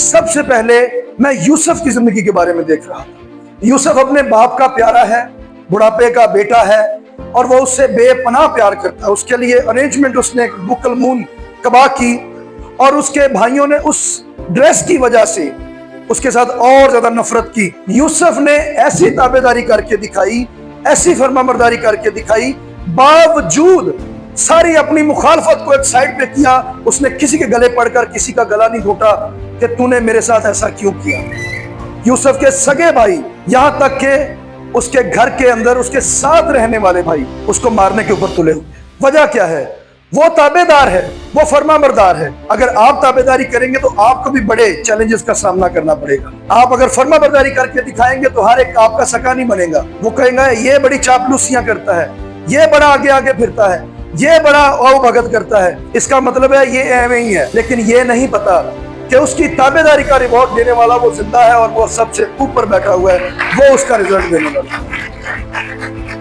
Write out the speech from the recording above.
سب سے پہلے میں یوسف کی زندگی کے بارے میں دیکھ رہا تھا۔ یوسف اپنے باپ کا پیارا ہے، بڑھاپے کا بیٹا ہے، اور وہ اس سے بے پناہ پیار کرتا ہے۔ اس کے لیے ارینجمنٹ اس نے ایک بک المون کبا کی، اور اس کے بھائیوں نے اس ڈریس کی وجہ سے اس کے ساتھ اور زیادہ نفرت کی۔ یوسف نے ایسی تابعداری کر کے دکھائی، ایسی فرمانبرداری کر کے دکھائی، باوجود ساری اپنی مخالفت کو ایک سائڈ پہ کیا۔ اس نے کسی کے گلے پڑھ کر کسی کا گلا نہیں گھونٹا کہ تو نے میرے ساتھ ایسا کیوں کیا۔ یوسف کے سگے بھائی، یہاں تک کہ اس کے گھر کے اندر اس کے ساتھ رہنے والے بھائی اس کو مارنے کے اوپر تلے ہوئے۔ وجہ کیا ہے؟ وہ تابعدار ہے، وہ فرمانبردار ہے۔ اگر آپ تابعداری کریں گے تو آپ کو بھی بڑے چیلنجز کا سامنا کرنا پڑے گا۔ آپ اگر فرمانبرداری کر کے دکھائیں گے تو ہر ایک آپ کا سکا نہیں بنے گا۔ وہ کہیں گا یہ بڑی چاپلوسیاں کرتا ہے، یہ بڑا آگے آگے پھرتا ہے، یہ بڑا او بھگت کرتا ہے، اس کا مطلب ہے یہ ایویں ہی ہے۔ لیکن یہ نہیں پتا کہ اس کی تابعداری کا ریوارڈ دینے والا وہ زندہ ہے، اور وہ سب سے اوپر بیٹھا ہوا ہے، وہ اس کا رزلٹ دینے والا ہے۔